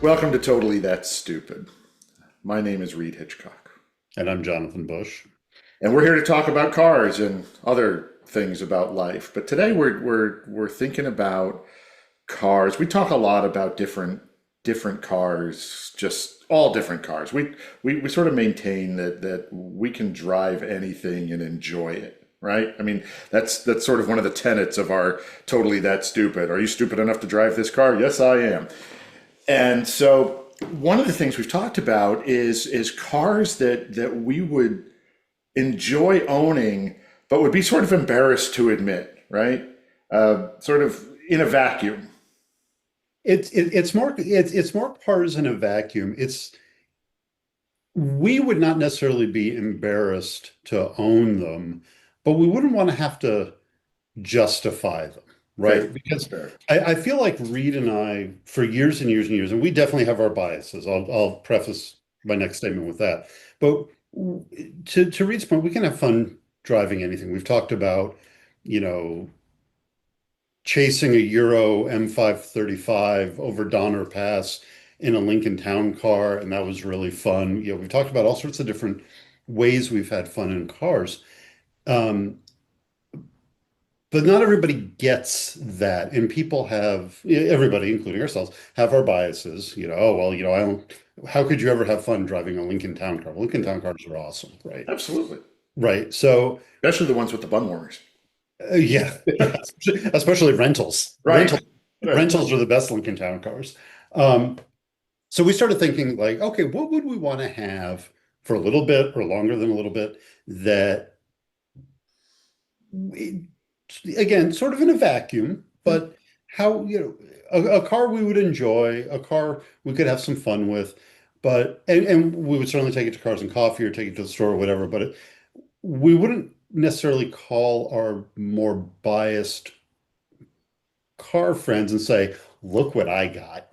Welcome to Totally That's Stupid. My name is Reed Hitchcock, And I'm Jonathan Bush. and we're here to talk about cars and other things about life. But today we're thinking about cars. We talk a lot about different cars, just all different cars. We sort of maintain that we can drive anything and enjoy it, right? I mean, that's sort of one of the tenets of our Totally That Stupid. Are you stupid enough to drive this car? Yes, I am. And so one of the things we've talked about is cars that we would enjoy owning, but would be sort of embarrassed to admit, right? Sort of in a vacuum. It's more cars in a vacuum. It's We would not necessarily be embarrassed to own them, but we wouldn't want to have to justify them, Fair, right? Because fair. I feel like Reed and I, for years and years and years, and we definitely have our biases. I'll preface my next statement with that. But to Reed's point, we can have fun driving anything. We've talked about, you know, chasing a Euro M535 over Donner Pass in a Lincoln Town car, and that was really fun. We've talked about all sorts of different ways we've had fun in cars. Um, but not everybody gets that, and people have, everybody, including ourselves, have our biases. Oh, well, I don't, how could you ever have fun driving a Lincoln Town car? Well, Lincoln Town cars are awesome, right? Absolutely. Right. So, Especially the ones with the bun warmers. yeah, yeah, especially rentals. Right. Right. Rentals are the best Lincoln Town cars. Um, so we started thinking like, okay, what would we want to have for a little bit or longer than a little bit that we, again, sort of in a vacuum, but how, a car we would enjoy, a car we could have some fun with, but, and we would certainly take it to Cars and Coffee or take it to the store or whatever, but we wouldn't necessarily call our more biased car friends and say, look what I got,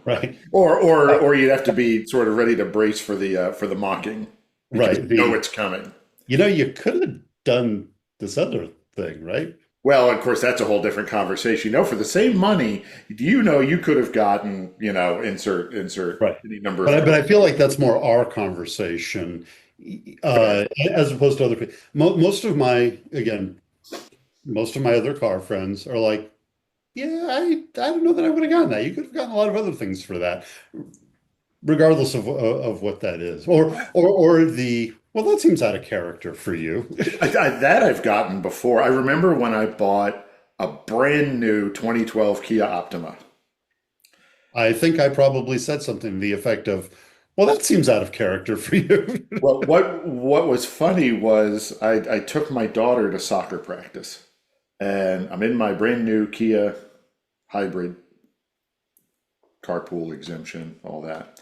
right? Or you'd have to be sort of ready to brace for the mocking because Right. you know it's coming. You could have done this other thing, right? Well, of course, that's a whole different conversation. For the same money, you could have gotten, insert Right. any number of But I cars. feel like that's more our conversation, as opposed to other people. Most of my other car friends are like, yeah, I don't know that I would have gotten that. You could have gotten a lot of other things for that, regardless of what that is, or the well, that seems out of character for you. That I've gotten before. I remember when I bought a brand new 2012 Kia Optima. I think I probably said something to the effect of, well, that seems out of character for you. Well, what was funny was I took my daughter to soccer practice, and I'm in my brand new Kia hybrid, carpool exemption, all that.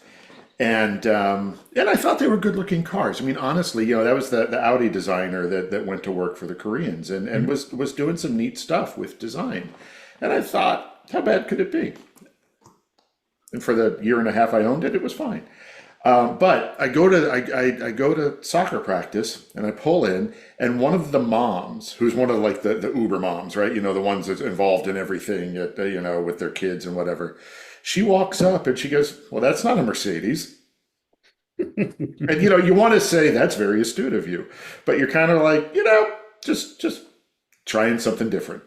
And I thought they were good looking cars. I mean, honestly, that was the Audi designer that went to work for the Koreans and was doing some neat stuff with design. And I thought, how bad could it be? And for the year and a half I owned it, it was fine. But I go to soccer practice and I pull in, and one of the moms, who's one of like the Uber moms, right? The ones that's involved in everything, with their kids and whatever. She walks up and she goes, "Well, that's not a Mercedes." And you want to say that's very astute of you, but you're kind of like, just trying something different.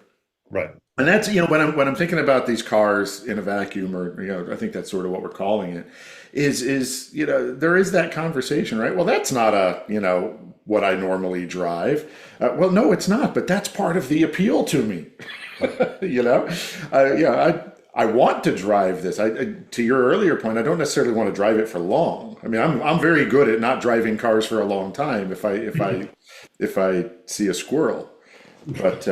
Right. And that's when I'm thinking about these cars in a vacuum, or I think that's sort of what we're calling it. Is there is that conversation, right? Well, that's not a what I normally drive. Well, no, it's not, but that's part of the appeal to me. I want to drive this. To your earlier point, I don't necessarily want to drive it for long. I mean, I'm very good at not driving cars for a long time if I see a squirrel, but.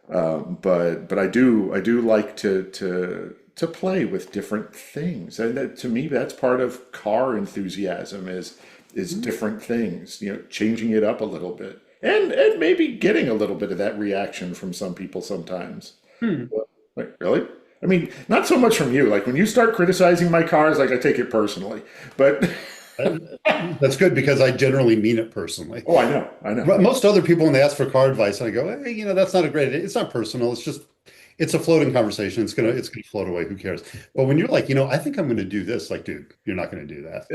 But I do like to play with different things, and to me that's part of car enthusiasm is different things, changing it up a little bit, and maybe getting a little bit of that reaction from some people sometimes. Hmm. Like, really? I mean, not so much from you. Like when you start criticizing my cars, like I take it personally. But That's good because I generally mean it personally. oh, I know. Most other people, when they ask for car advice, I go, hey, that's not a great idea. It's not personal. It's just, it's a floating conversation. It's gonna float away. Who cares? But when you're like, I think I'm gonna do this, like, dude, you're not gonna do that.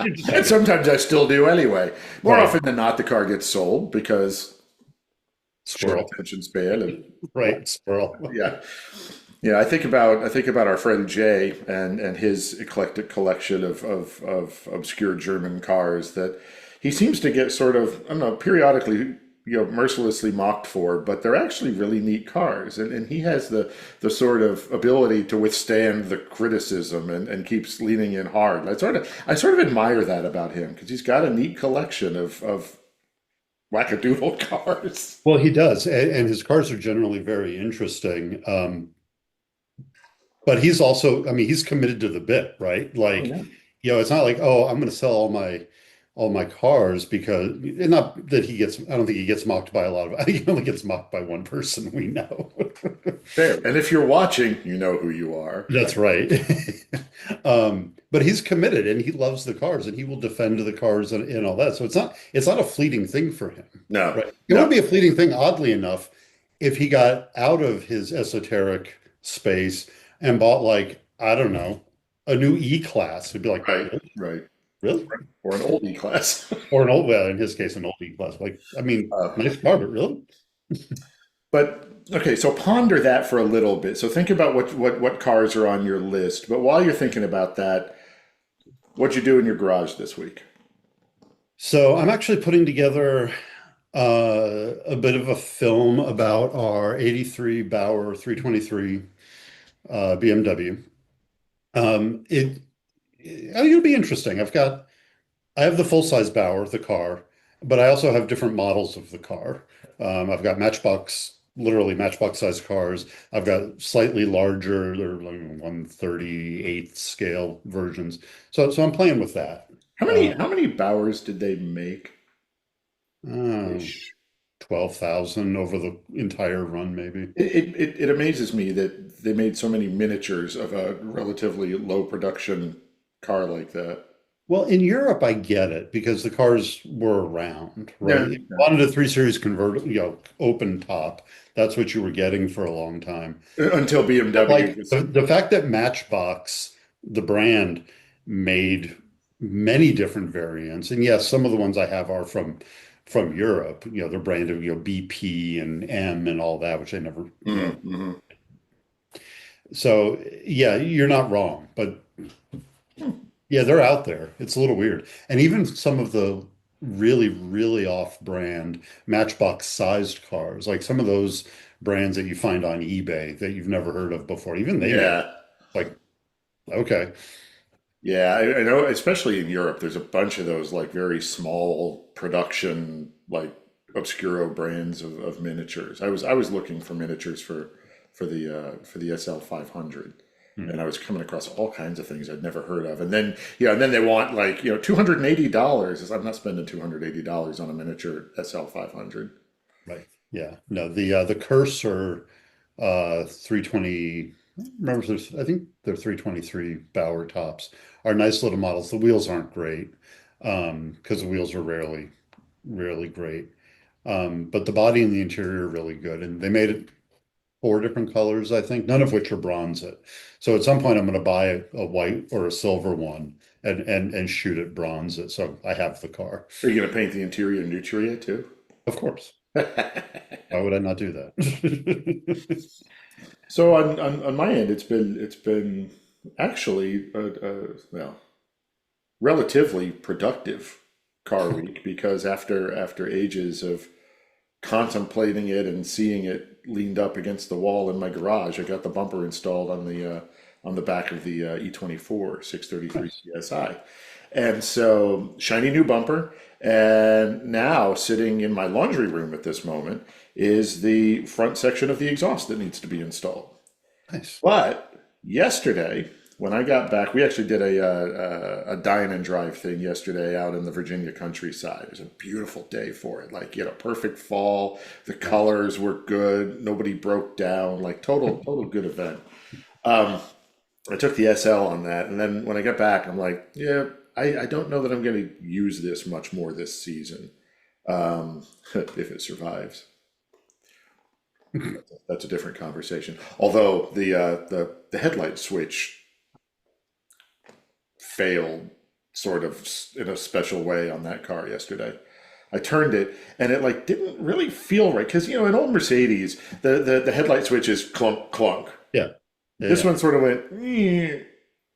You're just not And gonna, sometimes I still do anyway. More right? often than not, the car gets sold because short Squirrel, attention span and right? Squirrel. yeah. Yeah, I think about our friend Jay and his eclectic collection of obscure German cars that he seems to get sort of, I don't know, periodically, mercilessly mocked for, but they're actually really neat cars. And he has the sort of ability to withstand the criticism and keeps leaning in hard. I sort of admire that about him because he's got a neat collection of wackadoodle cars. Well, he does, and his cars are generally very interesting. But he's also, I mean, he's committed to the bit, right? Oh Like, yeah. it's not like, oh, I'm going to sell all my cars because, and not that I don't think he gets mocked by a lot of, I think he only gets mocked by one person we know. Fair. And if you're watching, you know who you are. That's right. But he's committed and he loves the cars and he will defend the cars and all that. So it's not a fleeting thing for him, No, right? It would no. be a fleeting thing, oddly enough, if he got out of his esoteric space and bought like, I don't know, a new E-Class. He'd be like, Right, really? right. Really? Or an oldie class. Or an old, well, in his case, an old E-Class. Like, I mean, Uh, nice car, but really? but okay, so ponder that for a little bit. So think about what cars are on your list. But while you're thinking about that, what'd you do in your garage this week? So I'm actually putting together a bit of a film about our 83 Bauer 323 BMW. Um, it, it'll be interesting. I have the full-size Bauer, the car, but I also have different models of the car. I've got literally Matchbox size cars. I've got slightly larger, they're like 138th scale versions. So I'm playing with that. How many Uh, how many Bowers did they make? uh, Ish. 12,000 over the entire run, maybe. It amazes me that they made so many miniatures of a relatively low production car like that. Well, in Europe, I get it because the cars were around, right? Yeah. If you wanted a 3 Series convertible, open top, that's what you were getting for a long time. Until BMW Like was, the fact that Matchbox, the brand, made many different variants, and yes, some of the ones I have are from Europe. They're branded, BP and M and all that, which I never. Mhm. So yeah, you're not wrong, but yeah, they're out there. It's a little weird. And even some of the really, really off-brand Matchbox sized cars, like some of those brands that you find on eBay that you've never heard of before, even they make Yeah. like, okay. Yeah, I know, especially in Europe, there's a bunch of those like very small production, like obscuro brands of miniatures. I was looking for miniatures for the SL 500, Hmm. and I was coming across all kinds of things I'd never heard of. And then they want like $280. I'm not spending $280 on a miniature SL 500. Right. Yeah. No, the Cursor 320, remember I think they're 323 Bauer tops are nice little models. The wheels aren't great because the wheels are rarely great. But the body and the interior are really good. And they made it four different colors, I think, none of which are bronze it. So at some point I'm going to buy a white or a silver one and shoot it bronze it. So I have the car. Are you going to paint the interior nutria too? Of course. Why would I not do that? So on my end, it's been actually well, relatively productive car week because after ages of contemplating it and seeing it leaned up against the wall in my garage, I got the bumper installed on the back of the E24 633 Nice. CSI. And so shiny new bumper. And now sitting in my laundry room at this moment is the front section of the exhaust that needs to be installed. Nice. But yesterday, when I got back, we actually did a dine and drive thing yesterday out in the Virginia countryside. It was a beautiful day for it. Like, perfect fall. The colors were good. Nobody broke down. Like, total good event. Um, I took the SL on that, and then when I got back, I'm like, yeah, I don't know that I'm going to use this much more this season, if it survives. That's a different conversation. Although the headlight switch failed sort of in a special way on that car yesterday. I turned it and it like didn't really feel right because an old Mercedes the headlight switch is clunk clunk. Yeah. This Yeah. one sort of went. "Eh."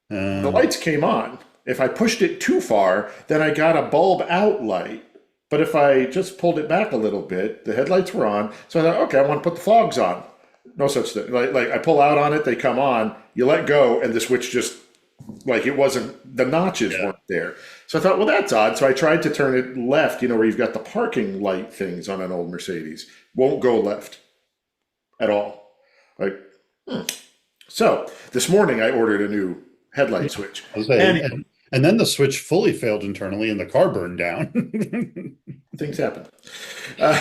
The Um, lights came on. If I pushed it too far, then I got a bulb out light. But if I just pulled it back a little bit, the headlights were on. So I thought, okay, I want to put the fogs on. No such thing. Like I pull out on it, they come on. You let go, and the switch just like it wasn't. The notches yeah. weren't there. So I thought, well, that's odd. So I tried to turn it left. Where you've got the parking light things on an old Mercedes. Won't go left at all. Like so. This morning I ordered a new headlight switch. I was saying, And and then the switch fully failed internally and the car burned down. things happen. Uh,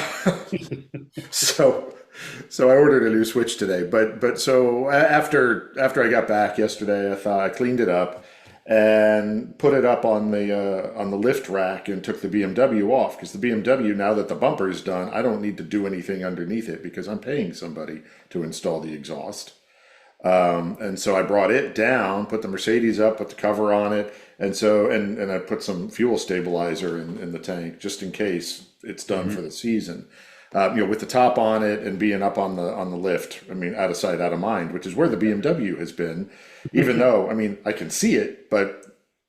so so I ordered a new Switch today. But so after I got back yesterday, I thought I cleaned it up and put it up on the lift rack and took the BMW off because the BMW, now that the bumper is done, I don't need to do anything underneath it because I'm paying somebody to install the exhaust. And so I brought it down, put the Mercedes up, put the cover on it, and I put some fuel stabilizer in the tank just in case it's done for Mhm. the season. With the top on it and being up on the lift. I mean, out of sight, out of mind, which is where the BMW has been. Even though, I mean, I can see it, but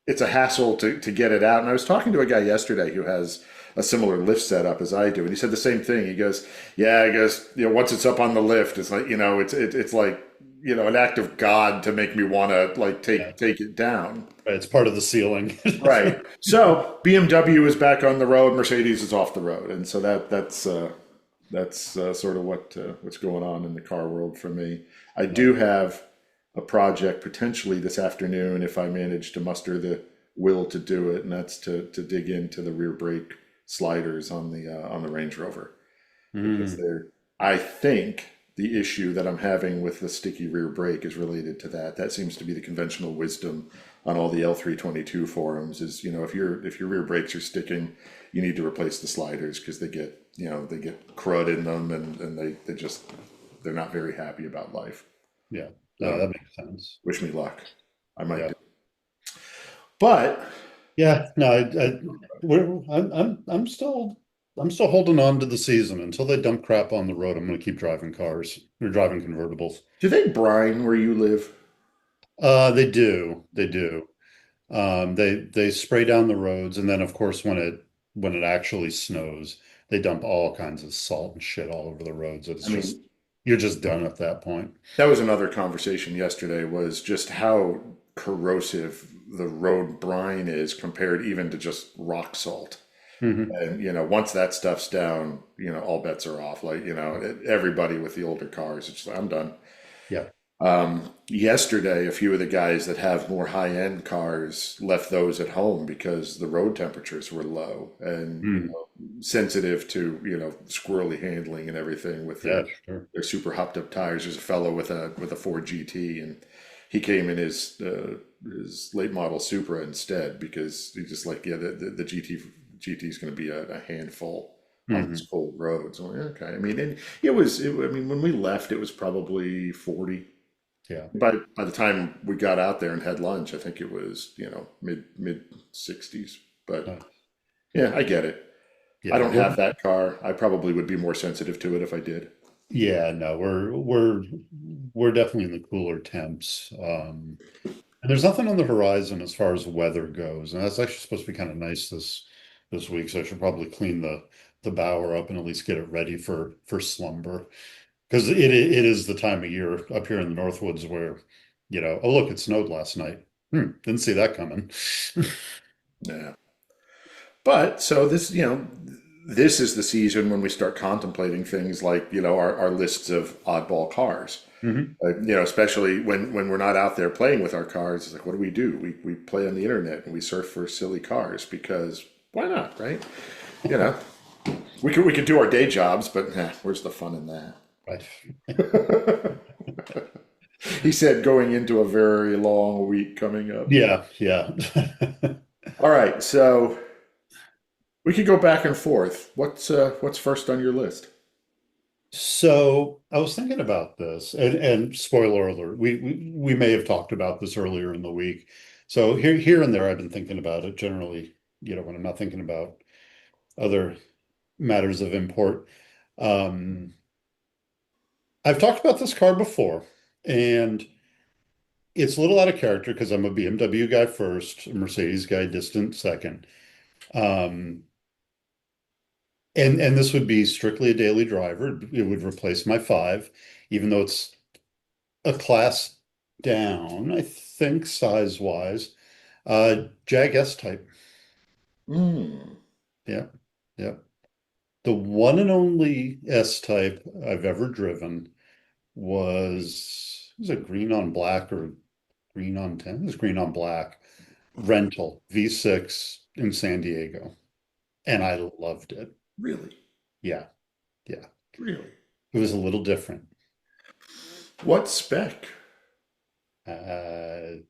it's a hassle to get it out. And I was talking to a guy yesterday who has a similar lift setup as I do, and he said the same thing. He goes, "Yeah, I guess once it's up on the lift, it's like it's like an act of God to make me want to like Yeah. take it down." Right, it's part of the ceiling. Right. So BMW is back on the road, Mercedes is off the road, and so that's sort of what's going on in the car world for me. I Yeah. do have a project potentially this afternoon if I manage to muster the will to do it, and that's to dig into the rear brake sliders on the Range Rover because Mm, they're. I think the issue that I'm having with the sticky rear brake is related to that. That seems to be the conventional wisdom on all the L322 forums. Is if your rear brakes are sticking, you need to replace the sliders because they get crud in them and they're not very happy about life. yeah. No, So that makes sense. wish me luck. I might Yeah. do, but Yeah. No, I'm still holding on to the season until they dump crap on the road. I'm going to keep driving cars or driving convertibles. do they brine where you live? They do. They do. They spray down the roads, and then of course when it actually snows, they dump all kinds of salt and shit all over the roads. It's I mean, just you're just done at that point. that was another conversation yesterday was just how corrosive the road brine is compared even to just rock salt. Hmm. And once that stuff's down, all bets are off. Like, everybody with the older cars, it's like, I'm done. Yeah. Yesterday, a few of the guys that have more high-end cars left those at home because the road temperatures were low and Mm. sensitive to squirrely handling and everything with Yeah, their sure. their super hopped up tires. There's a fellow with a Ford GT, and he came in his late model Supra instead because he's just like, yeah, the GT is going to be a handful on these Hmm. cold roads. I'm like, okay. I mean, and I mean, when we left, it was probably 40. Yeah. By the time we got out there and had lunch, I think it was, mid 60s. But Uh, yeah, I get it. I yeah. don't have that car. I probably would be more sensitive to it if I did. Yeah, no, we're definitely in the cooler temps. And there's nothing on the horizon as far as weather goes. And that's actually supposed to be kind of nice this week. So I should probably clean the bower up and at least get it ready for slumber. Because it is the time of year up here in the Northwoods where, oh look, it snowed last night. Didn't see that coming. Yeah. But so this is the season when we start contemplating things like, our lists of oddball cars. Hmm. Especially when we're not out there playing with our cars, it's like, what do? We play on the internet and we surf for silly cars because why not, right? You know, we could do our day jobs, but where's the fun in that? Right. He said, going into a very long week coming up. Yeah, yeah. All right, so we could go back and forth. What's first on your list? So I was thinking about this, and spoiler alert, we may have talked about this earlier in the week. So here and there, I've been thinking about it. Generally, when I'm not thinking about other matters of import. Um, I've talked about this car before, and it's a little out of character because I'm a BMW guy first, a Mercedes guy distant second. Um, and this would be strictly a daily driver. It would replace my five, even though it's a class down, I think, size wise. Jag S type. Mm, Yeah. Yeah. The one and only S type I've ever driven was it green on black or green on tan? It was green on black rental V6 in San Diego. And I loved it. really? Yeah. Yeah. Really? It was a little different. What spec? Uh,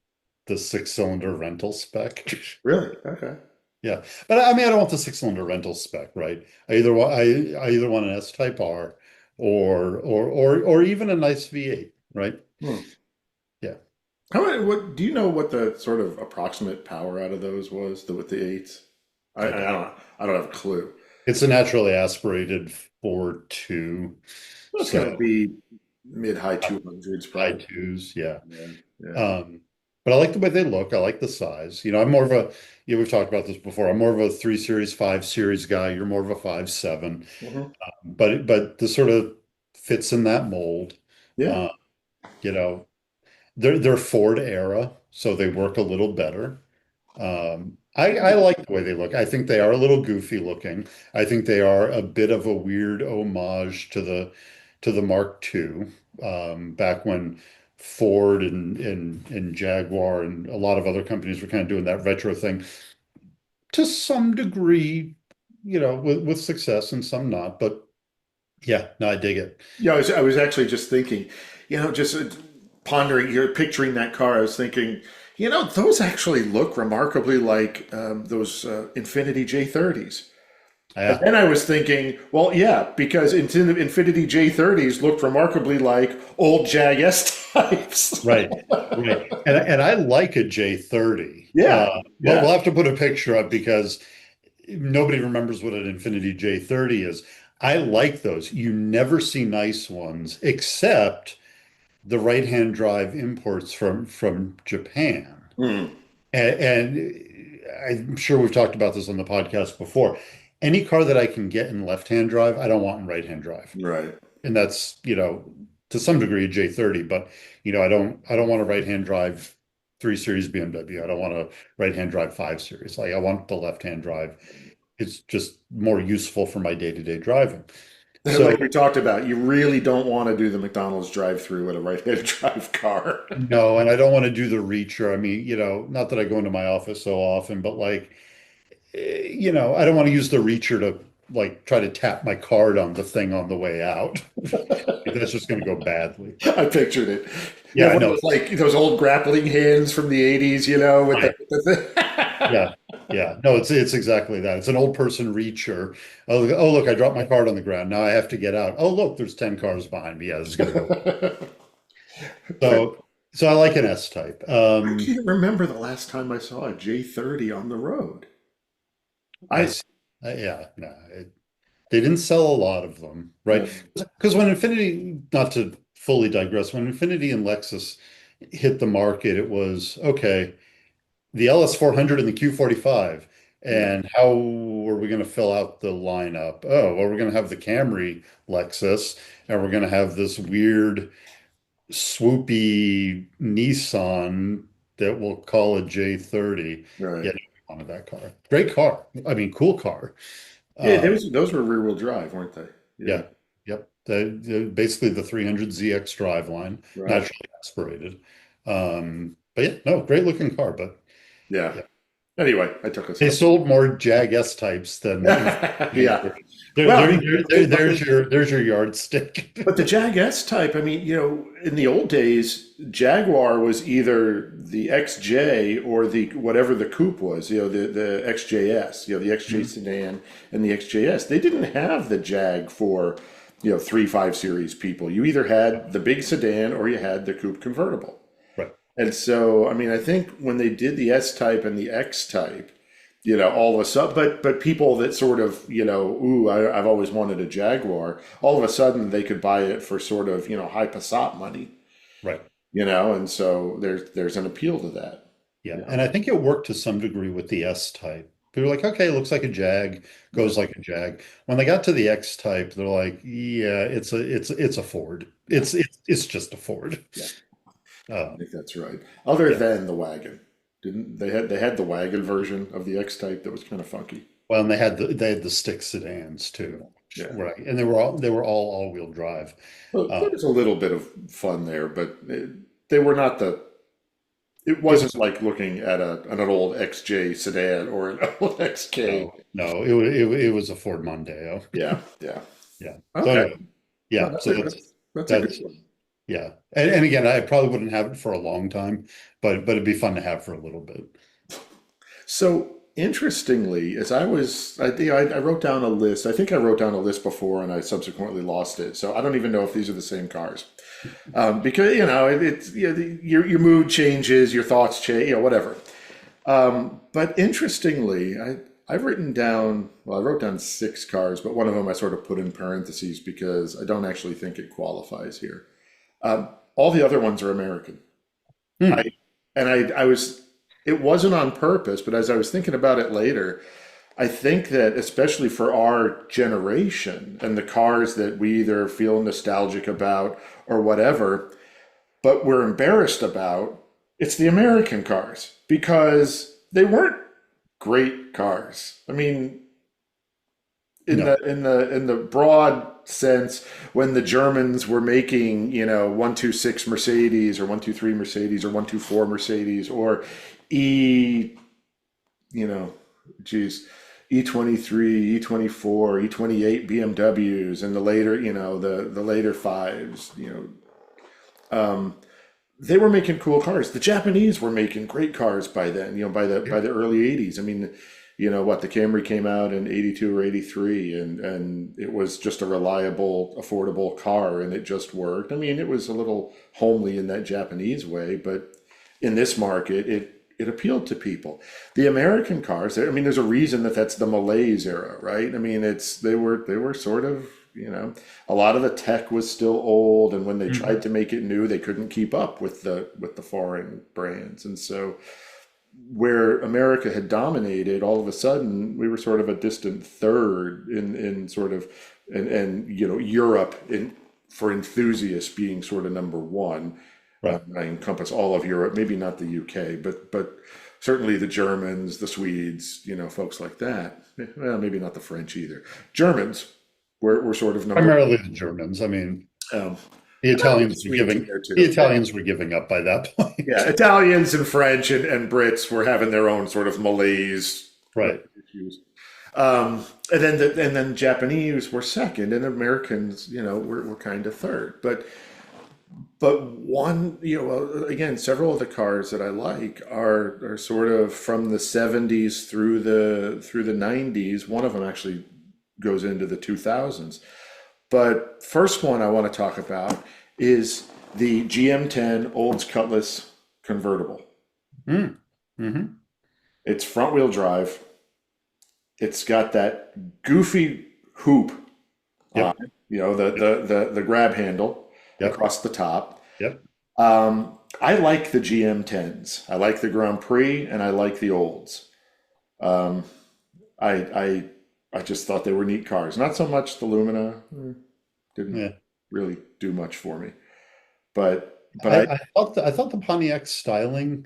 the six-cylinder rental spec. Really? Okay. Yeah, but I mean, I don't want the six-cylinder rental spec, right? I either want an S-Type R or even a nice V8, right? Hmm. Yeah, What do you know what the sort of approximate power out of those was, with the eights? I I don't. don't have a clue. It's a naturally aspirated 4.2, That's so gonna be mid high 200s high probably. twos, yeah. Yeah. Yeah. Um, but I like the way they look. I like the size. I'm more of a, we've talked about this before. I'm more of a 3 Series, 5 Series guy. You're more of a 5.7. Hmm. But this sort of fits in that mold. Yeah. Uh, you know, they're Ford era, so they work a little better. I like the way they look. I think they are a little goofy looking. I think they are a bit of a weird homage to the Mark II, back when Ford and Jaguar and a lot of other companies were kind of doing that retro thing to some degree, with success and some not. But yeah, no, I dig it. Yeah, I was actually just thinking, just pondering, you're picturing that car. I was thinking, those actually look remarkably like those Infiniti J30s. And Yeah, then I was thinking, well, yeah, because Infiniti J30s looked remarkably like old Jag S types. right, right. And I like a J30. Yeah, But yeah, we'll have to put a picture up because nobody remembers what an Infinity J30 is. I like those. You never see nice ones except the right-hand drive imports from Japan. mm, And I'm sure we've talked about this on the podcast before. Any car that I can get in left-hand drive, I don't want in right-hand drive. right. And that's, to some degree a J30, but I don't want a right-hand drive 3 Series BMW. I don't want a right-hand drive 5 Series. Like I want the left-hand drive. It's just more useful for my day-to-day driving. So Like we talked about, you really don't want to do the McDonald's drive-through with a right-hand drive car. no, and I don't want to do the reacher. I mean, not that I go into my office so often, but like, I don't want to use the reacher to like try to tap my card on the thing on the way out. That's just going to go badly. I pictured it. You Yeah, have I one of know. those like those old grappling hands from the 80s, with Right. the thing. Yeah. Yeah. No, it's exactly that. It's an old person reacher. Oh, look, I dropped my card on the ground. Now I have to get out. Oh, look, there's 10 cars behind me. Yeah, this is going to go. So I like an S type. I can't remember the last time I saw a J30 on the road. I I see. Yeah, no, they didn't sell a lot of them, right? no, Because when Infinity, not to fully digress, when Infinity and Lexus hit the market, it was okay, the LS400 and the Q45. yeah, And how are we going to fill out the lineup? Oh, well, we're going to have the Camry Lexus, and we're going to have this weird swoopy Nissan that we'll call a J30. right. Yeah, I wanted that car. Great car. I mean, cool car. Yeah, Uh, those were rear-wheel drive, weren't they? Yeah, yeah, yep. Basically the 300ZX driveline, right. naturally aspirated. But yeah, no, great looking car. But Yeah. yeah, Anyway, I took us they off. sold more Jag S types than Yeah. Infiniti. There, Well, I there, mean, there, there's your yardstick. but the Jag S type, I mean, in the old days, Jaguar was either the XJ or the whatever the coupe was, the XJS, the XJ sedan and the XJS. They didn't have the Jag for three, 5 series people. You either had the big sedan or you had the coupe convertible. Right. And so, I mean, I think when they did the S type and the X type, all of a sudden, but people that sort of, ooh, I've always wanted a Jaguar, all of a sudden they could buy it for sort of, high Passat money, Right. and so there's an appeal to that. Yeah. Yeah. And I think it worked to some degree with the S type. People were like, okay, it looks like a Jag, Yeah. goes like a Jag. When they got to the X type, they're like, yeah, it's a Ford. Yeah. It's just a Ford. Yeah. I Uh, think that's right. Other yeah. than the wagon, didn't they had the wagon version of the X type that was kind of funky. Well, and they had the stick sedans too, Yeah. right? And they were all all-wheel drive. Well, Uh, there was a little bit of fun there, but they were not it it wasn't was like looking at an old XJ sedan or an old XK. no, it was a Ford Mondeo. Yeah, yeah. Yeah. So Okay. anyway, No, yeah. So that's a good that's one. yeah. And again, I probably wouldn't have it for a long time, but it'd be fun to have for a little bit. So interestingly, as I wrote down a list. I think I wrote down a list before, and I subsequently lost it. So I don't even know if these are the same cars, because it's your mood changes, your thoughts change, whatever. But interestingly, I've written down. Well, I wrote down 6 cars, but one of them I sort of put in parentheses because I don't actually think it qualifies here. All the other ones are American. I Hmm. and I was it wasn't on purpose, but as I was thinking about it later, I think that especially for our generation and the cars that we either feel nostalgic about or whatever, but we're embarrassed about, it's the American cars because they weren't great cars. I mean, in No. the broad sense, when the Germans were making 126 Mercedes or 123 Mercedes or 124 Mercedes or E you know geez E23 E24 E28 BMWs and the later the later fives, they were making cool cars. The Japanese were making great cars by then, by the early 80s. I mean, the Camry came out in 82 or 83, and it was just a reliable, affordable car, and it just worked. I mean, it was a little homely in that Japanese way, but in this market, it appealed to people. The American cars, I mean, there's a reason that's the malaise era, right? I mean, they were sort of, a lot of the tech was still old, and when they Mhm. tried to make it new, they couldn't keep up with the foreign brands. And so where America had dominated, all of a sudden we were sort of a distant third in sort of, and Europe for enthusiasts being sort of number one. Right. I encompass all of Europe, maybe not the UK, but certainly the Germans, the Swedes, folks like that. Well, maybe not the French either. Germans were sort of number Primarily the Germans. I mean, um, the the Italians were Swedes in giving there the too. Italians were giving up by that Yeah, point. Italians and French and Brits were having their own sort of malaise Right. issues. And then Japanese were second, and Americans, were kind of third. But one, again, several of the cars that I like are sort of from the 70s through the 90s. One of them actually goes into the 2000s. But first one I want to talk about is the GM10 Olds Cutlass convertible. Mm. Hmm. It's front wheel drive. It's got that goofy hoop on Yep. it, the grab handle Yep. across the top. Yep. I like the GM10s. I like the Grand Prix and I like the Olds. Um, I I just thought they were neat cars. Not so much the Lumina. Didn't Yeah. really do much for me. But I, I I thought the Pontiac styling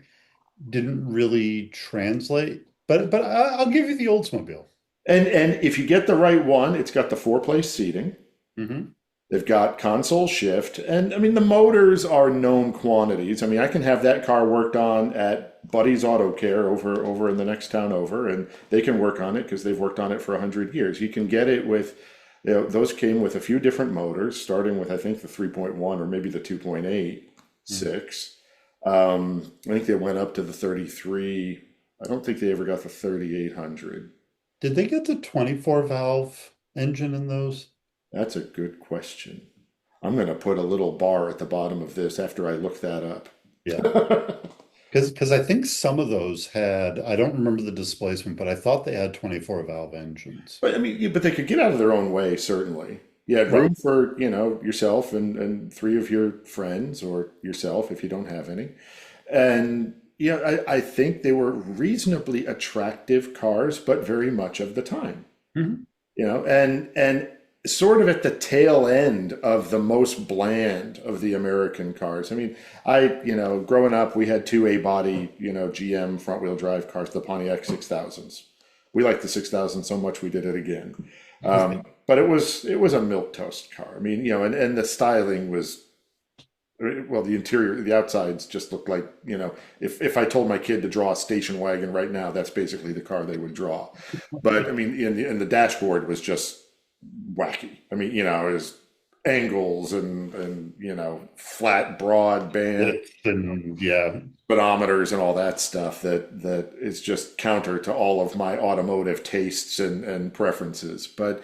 didn't really translate, but I'll give you the Oldsmobile. and if you get the right one, it's got the four-place seating. Hmm. They've got console shift, and I mean the motors are known quantities. I mean I can have that car worked on at Buddy's Auto Care over in the next town over, and they can work on it because they've worked on it for 100 years. You can get it with, those came with a few different motors, starting with I think the 3.1 or maybe the 2.86. I think they went up to the 33. I don't think they ever got the 3800. Did they get the 24 valve engine in those? That's a good question. I'm going to put a little bar at the bottom of this after I look that up. Yeah. Because I think some of those had, I don't remember the displacement, but I thought they had 24 valve engines. But I mean, but they could get out of their own way, certainly. You had Right. room for, yourself and three of your friends, or yourself if you don't have any. And yeah, I think they were reasonably attractive cars, but very much of the time. Mhm. And sort of at the tail end of the most bland of the American cars. I mean, growing up, we had two A-body, GM front wheel drive cars, the Pontiac 6000s. We liked the 6000 so much we did it again. But it was a milk toast car. I mean, and the styling was, well, the interior, the outsides just looked like, if I told my kid to draw a station wagon right now, that's basically the car they would draw. But I mean, and the dashboard was just wacky. I mean, it was angles and flat broad band And yeah, speedometers and all that stuff that is just counter to all of my automotive tastes and preferences. But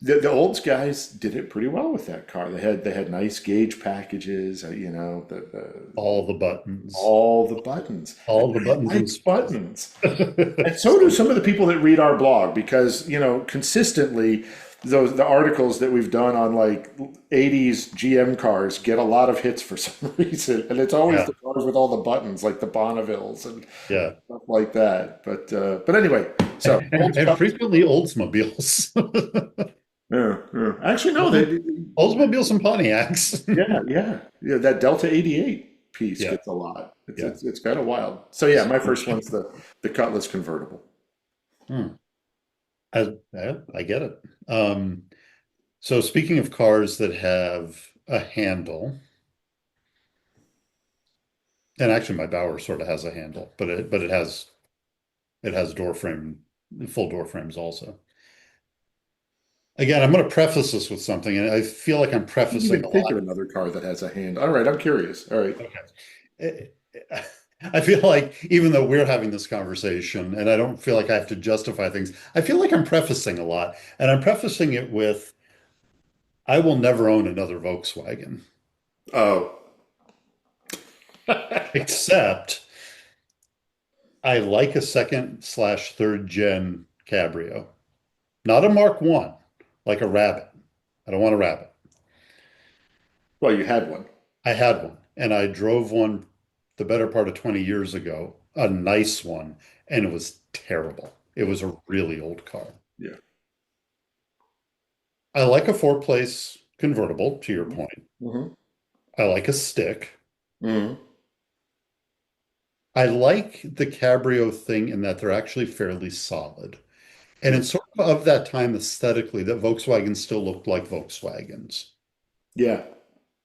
the old guys did it pretty well with that car. They had nice gauge packages, all the buttons, all the buttons. all the I buttons and like switches. buttons. And so do some of the people that read our blog because, consistently the articles that we've done on like 80s GM cars get a lot of hits for some reason. And it's always Yeah, the cars with all the buttons, like the Bonnevilles and yeah. stuff like that. But anyway, so old And stuff. frequently Oldsmobiles. Yeah. Actually, no, they, Oldsmobiles and Pontiacs. yeah. That Delta 88 piece Yeah, gets a lot. It's yeah. it's, it's kind of wild. So yeah, my first one's the Cutlass convertible. Hmm. I get it. So speaking of cars that have a handle, and actually my Bauer sort of has a handle, but it has door frame, full door frames also. Again, I'm going to preface this with something, and I feel like I'm I can't prefacing even a think lot. of another car that has a hand. All right, I'm curious. All right. Okay. I feel like even though we're having this conversation, and I don't feel like I have to justify things, I feel like I'm prefacing a lot, and I'm prefacing it with, I will never own another Volkswagen, Oh, except I like a second slash third gen Cabrio. Not a Mark One, like a Rabbit. I don't want a Rabbit. well, you had one. I had one, and I drove one the better part of 20 years ago, a nice one, and it was terrible. It was a really old car. Yeah. I like a four-place convertible, to your point. Mm-hmm. I like a stick. Mm-hmm. I like the Cabrio thing in that they're actually fairly solid. And it's sort of that time aesthetically that Volkswagens still looked like Volkswagens. Yeah.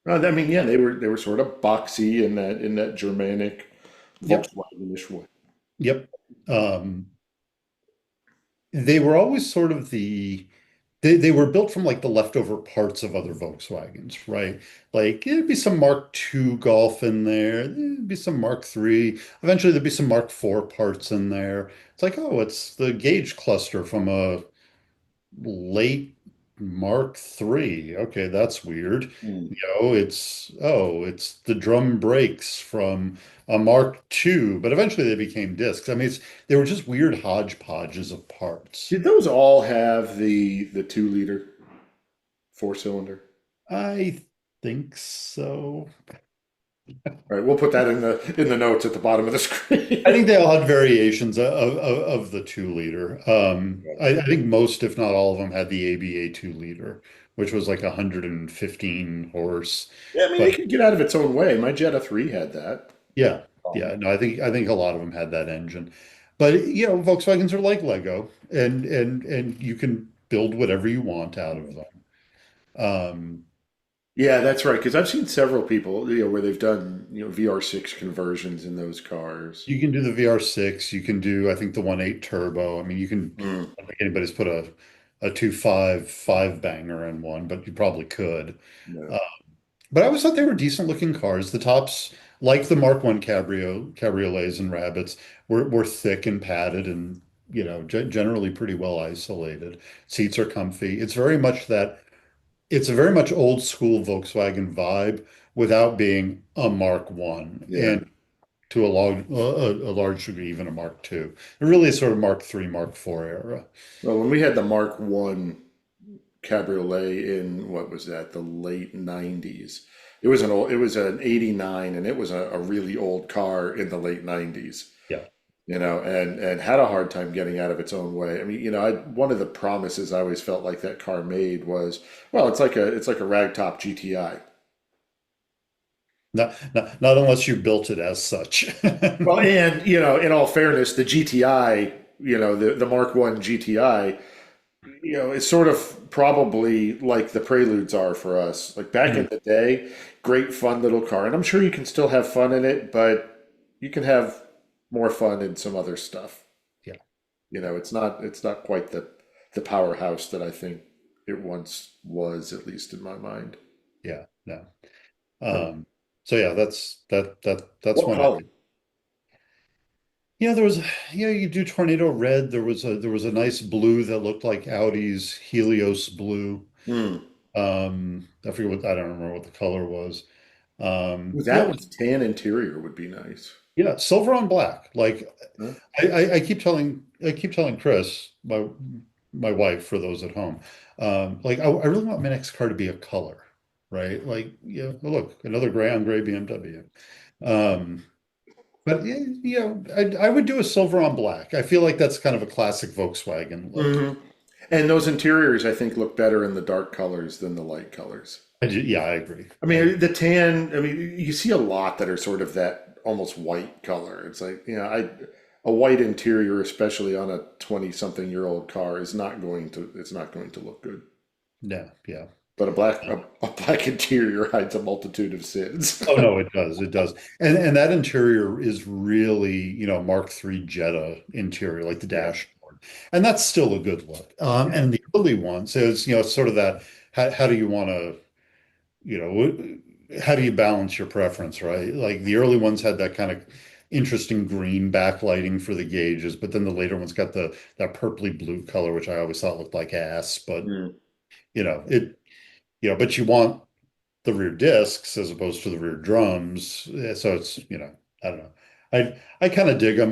I mean, yeah, they were sort of boxy in that Germanic Yep. Volkswagen-ish way. Yep. Um, they were always sort of they were built from like the leftover parts of other Volkswagens, right? Like there'd be some Mark II Golf in there, there'd be some Mark III, eventually there'd be some Mark IV parts in there. It's like, oh, it's the gauge cluster from a late Mark III. Okay, that's weird. Mm. It's the drum brakes from a Mark II, but eventually they became discs. I mean, they were just weird hodgepodges of parts. Did those all have the 2 liter four-cylinder? I think so. All right, we'll put that in the notes at the bottom of the I screen. think they all had variations of the 2 liter. I think most, if not all of them, had the ABA 2 liter, which was like 115 horse. Yeah, I mean, it But could get out of its own way. My Jetta 3 had that. yeah, yeah, Um, no, I think a lot of them had that engine. But Volkswagens are like Lego, and you can build whatever you want out of them. Um, yeah, that's right. Because I've seen several people, where they've done, VR6 conversions in those cars. you can do the VR6, you can do, I think, the 1.8 turbo. I mean, Mm, I don't think anybody's put a 2.5 five banger in one, but you probably could. no. Uh, but I always thought they were decent looking cars. The tops, like the Mark One cabriolets and Rabbits, were thick and padded and generally pretty well isolated. Seats are comfy. It's very much that it's a very much old school Volkswagen vibe without being a Mark One, Yeah. and to a large degree even a Mark Two. It really is sort of Mark Three, Mark Four era. Well, when we had the Mark One Cabriolet in what was that, the late '90s, it was an '89, and it was a really old car in the late '90s. Yeah. And had a hard time getting out of its own way. I mean, one of the promises I always felt like that car made was, well, it's like a ragtop GTI. Not unless you built it as such. Well, and in all fairness, the GTI, the Mark One GTI, it's sort of probably like the Preludes are for us. Like back in Mhm. the day, great fun little car, and I'm sure you can still have fun in it, but you can have more fun in some other stuff. Yeah. It's not quite the powerhouse that I think it once was, at least in my mind. Yeah. No. So, Um, so yeah, that's what one. color? Yeah, you do tornado red. There was a nice blue that looked like Audi's Helios blue. Hmm. I don't remember what the color was. Ooh, Yeah, that with tan interior would be nice. yeah, silver on black. Like Huh? I keep telling Chris, my wife, for those at home, like I really want my next car to be a color, right? Like, yeah, well, look, another gray on gray BMW. Um, but I would do a silver on black. I feel like that's kind of a classic Volkswagen look. Hmm. And those interiors, I think, look better in the dark colors than the light colors. Yeah, I agree. I mean, the tan, I mean, you see a lot that are sort of that almost white color. It's like, a white interior, especially on a 20-something-year-old car, it's not going to look good. Yeah, yeah. But a black interior hides a multitude of sins. Oh no, it does. It does. And that interior is really, Mark III Jetta interior, like the Yeah. dashboard. And that's still a good look. And the early ones is, sort of that how do you want to, how do you balance your preference, right? Like the early ones had that kind of interesting green backlighting for the gauges, but then the later ones got that purpley blue color, which I always thought looked like ass. But Mm. it, but you want the rear discs as opposed to the rear drums. So it's, I don't know. I kind of dig them.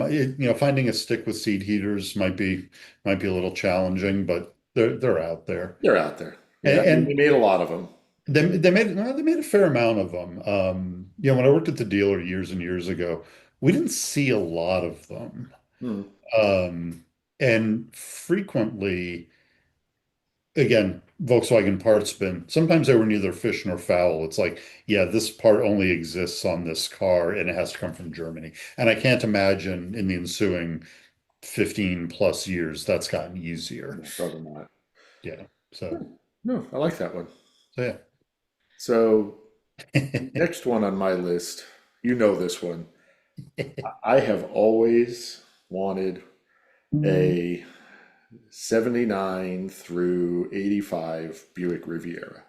Finding a stick with seat heaters might be a little challenging, but they're out there. They're out there. And, Yeah, I mean, they and made a lot of them. they made a fair amount of them. When I worked at the dealer years and years ago, we didn't see a lot of them. Hmm. Um, and frequently, again, Volkswagen parts bin, sometimes they were neither fish nor fowl. It's like, yeah, this part only exists on this car and it has to come from Germany. And I can't imagine in the ensuing 15 plus years that's gotten easier. No, probably not. Yeah. So, No, I like that one. so So the yeah. next one on my list, you know this one. I have always wanted a 79 through 85 Buick Riviera.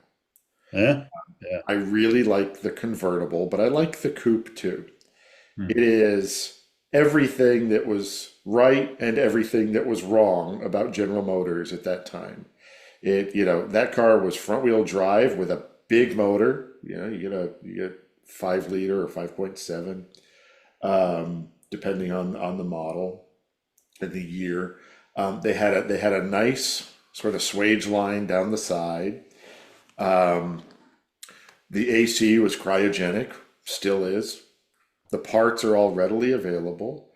Yeah. Yeah. I really like the convertible, but I like the coupe too. Hmm. It is everything that was right and everything that was wrong about General Motors at that time. That car was front wheel drive with a big motor. You get 5 liter or 5.7, depending on the model and the year. They had a nice sort of swage line down the side. Um, the AC was cryogenic, still is. The parts are all readily available.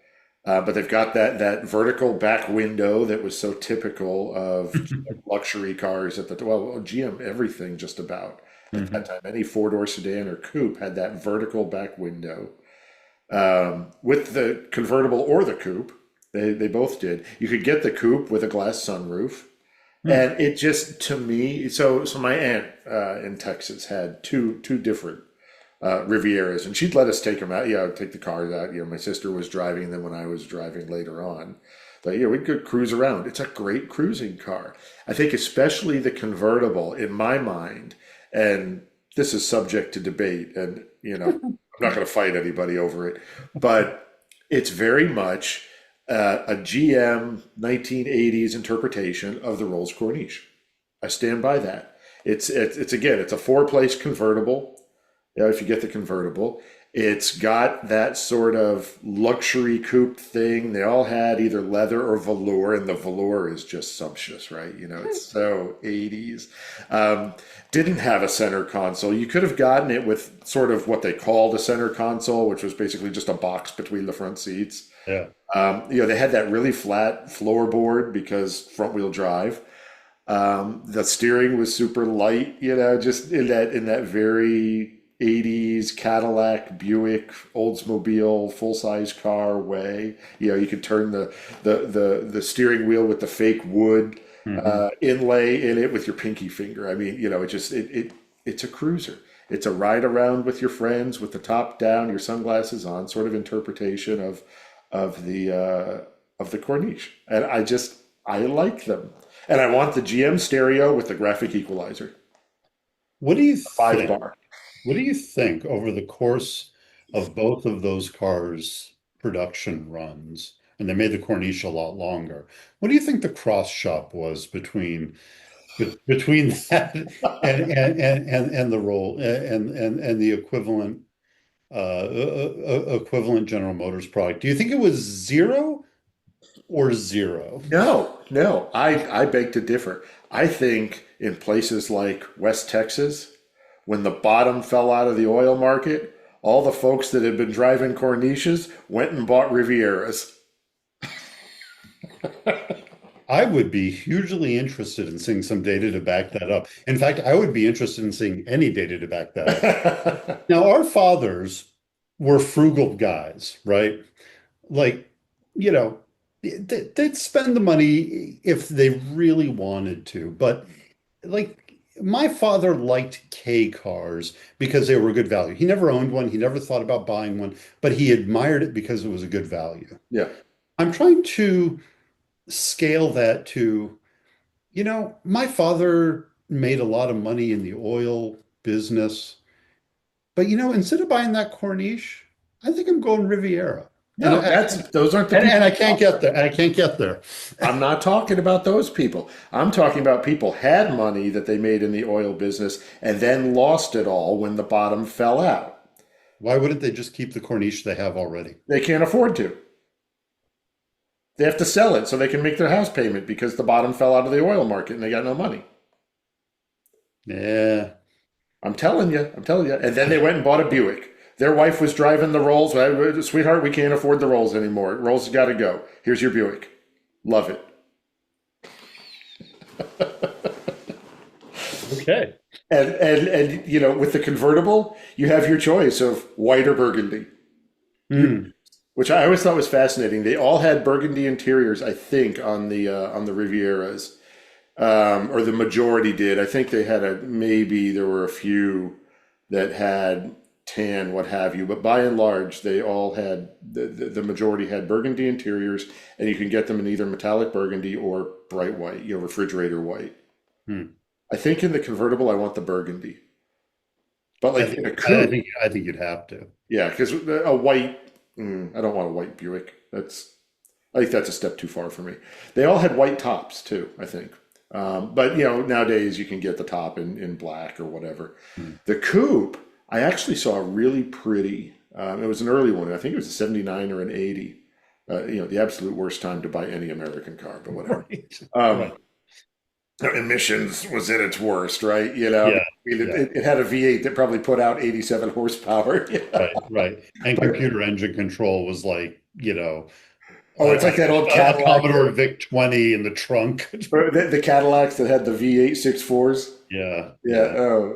But they've got that vertical back window that was so typical of luxury cars at the GM, everything just about at that Mhm. time. Any four-door sedan or coupe had that vertical back window. With the convertible or the coupe, they both did. You could get the coupe with a glass sunroof, Hmm. and it just, to me, so my aunt in Texas had two different Rivieras, and she'd let us take them out. Yeah, take the cars out. My sister was driving them when I was driving later on. But we could cruise around. It's a great cruising car. I think especially the convertible, in my mind, and this is subject to debate, and I'm not going to fight anybody over it, but it's very much a GM 1980s interpretation of the Rolls Corniche. I stand by that. It's again, it's a four-place convertible. You know, if you get the convertible, it's got that sort of luxury coupe thing. They all had either leather or velour, and the velour is just sumptuous, right? You know, it's so 80s. Didn't have a center console. You could have gotten it with sort of what they called a center console, which was basically just a box between the front seats. Yeah. You know, they had that really flat floorboard because front wheel drive. The steering was super light, you know, just in that very 80s Cadillac, Buick, Oldsmobile, full size car way. You know, you could turn the steering wheel with the fake wood Hmm. inlay in it with your pinky finger. I mean, you know, it's a cruiser. It's a ride around with your friends with the top down, your sunglasses on, sort of interpretation of the Corniche. And I like them. And I want the GM stereo with the graphic equalizer, What do you five think? bar. What do you think over the course of both of those cars' production runs? And they made the Corniche a lot longer. What do you think the cross shop was between that and the role and the equivalent General Motors product? Do you think it was zero or zero? No, no, I beg to differ. I think in places like West Texas, when the bottom fell out of the oil market, all the folks that had been driving Corniches went and bought Rivieras. I would be hugely interested in seeing some data to back that up. In fact, I would be interested in seeing any data to back that up. Now, our fathers were frugal guys, right? Like, you know, they'd spend the money if they really wanted to. But like, my father liked K cars because they were good value. He never owned one, he never thought about buying one, but he admired it because it was a good value. Yeah. I'm trying to scale that to, my father made a lot of money in the oil business, but instead of buying that Corniche, I think I'm going Riviera. And No, those aren't the and people I I'm can't talking get about. there. And I can't get there. I'm not talking about those people. I'm talking about people had money that they made in the oil business and then lost it all when the bottom fell out. Why wouldn't they just keep the Corniche they have already? They can't afford to. They have to sell it so they can make their house payment because the bottom fell out of the oil market and they got no money. Yeah. I'm telling you, I'm telling you. And then they went and bought a Buick. Their wife was driving the Rolls. Sweetheart, we can't afford the Rolls anymore. Rolls has got to go. Here's your Buick. Love it. Okay. And you know, with the convertible, you have your choice of white or burgundy, Hmm. which I always thought was fascinating. They all had burgundy interiors, I think, on the Rivieras, or the majority did. I think they had a maybe there were a few that had tan, what have you, but by and large, they all had the majority had burgundy interiors, and you can get them in either metallic burgundy or bright white, you know, refrigerator white. Hmm. I think in the convertible, I want the burgundy, but I like think in a I coupe, think I think you'd have to. yeah, because a white, I don't want a white Buick. I think that's a step too far for me. They all had white tops too, I think. But you know, nowadays you can get the top in black or whatever. Hmm. The coupe, I actually saw a really pretty. It was an early one. I think it was a '79 or an '80. You know, the absolute worst time to buy any American car, but whatever. Right. Um, Right. emissions was at its worst, right? You know, Yeah. I mean, Yeah. it had a V8 that probably put out 87 horsepower. Yeah. Right. Right. And But computer engine control was like, oh, it's like that old a Cadillac, Commodore VIC-20 in the trunk. or the Cadillacs that had the V8 6.4s. Yeah, Yeah.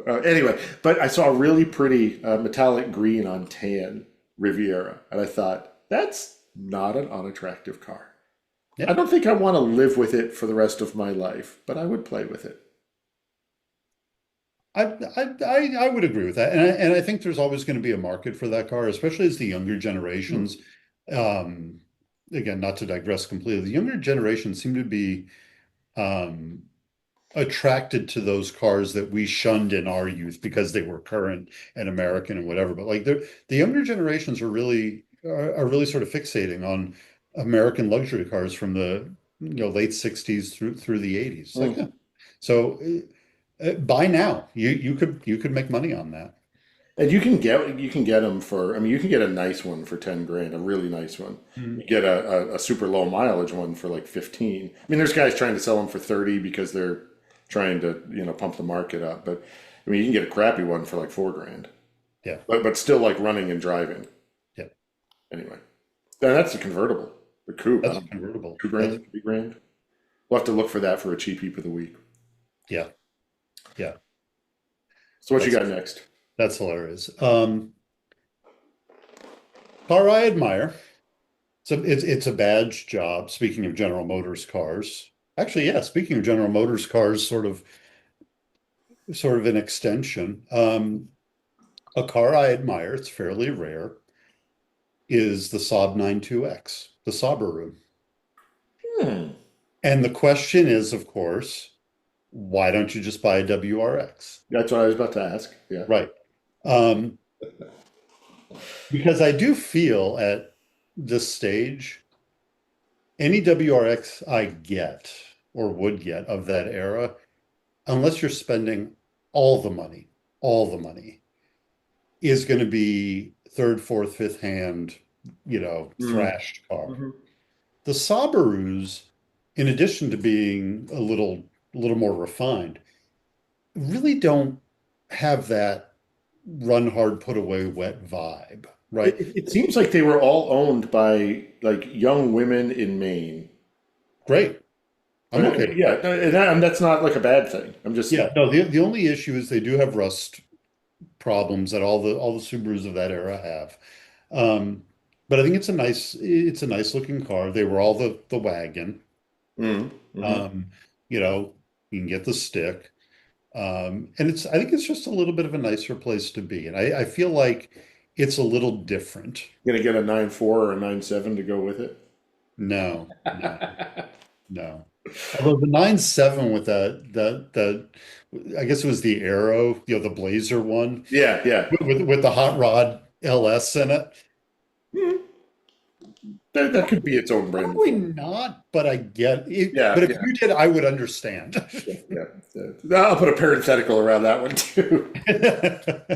yeah. Anyway, but I saw a really pretty metallic green on tan Riviera, and I thought that's not an unattractive car. I Yeah. don't think I want to live with it for the rest of my life, but I would play with it. I would agree with that. And I think there's always going to be a market for that car, especially as the younger Hmm. generations, um, again, not to digress completely, the younger generations seem to be um, attracted to those cars that we shunned in our youth because they were current and American and whatever. But like the younger generations are really sort of fixating on American luxury cars from the late 60s through the 80s. It's like, Hmm. yeah. So Buy now. You could make money on that. And you can get them for. I mean, you can get a nice one for 10 grand, a really nice one. Mm. You get a super low mileage one for like 15. I mean, there's guys trying to sell them for 30 because they're trying to pump the market up. But I mean, you can get a crappy one for like 4 grand, Yeah. but still like running and driving Yeah. anyway. And that's a convertible, the coupe. I That's don't know, convertible. 2 grand, That's 3 grand. We'll have to look for that for a cheap heap of the week. yeah. Yeah. So what you That's got next? that's hilarious. Car I admire. So it's a badge job. Speaking of General Motors cars, actually, yeah. Speaking of General Motors cars, sort of an extension. A car I admire. It's fairly rare. Is the Saab 92X, the Subaru. Hmm. And the question is, of course, why don't you just buy a WRX? That's what I was about to ask. Yeah. Right. Um, because I do feel at this stage, any WRX I get or would get of that era, unless you're spending all the money, is going to be third, fourth, fifth hand, Mm. thrashed car. Mhm. The Subarus, in addition to being a little more refined, really don't have that run hard, put away wet vibe, right? It seems like they were all owned by like young women in Maine. Great. I'm okay with Yeah, that. and that's not like a bad thing. I'm just Yeah, no, the only issue is they do have rust problems that all the Subarus of that era have. Um, but I think it's a nice looking car. They were all the wagon. mm, hmm. Um, you know, you can get the stick. And I think it's just a little bit of a nicer place to be. And I feel like it's a little different. Gonna get a 9.4 or a 9.7 to go with it. No, no, no. Although the 9.7 with that I guess it was the Arrow, the Blazer one Yeah, yeah. with the hot rod LS in it. Mm, that could be its own brand of Probably car. not, but I get it. Yeah, But if yeah, you did, I would understand. yeah, yeah. I'll put a parenthetical around that one too.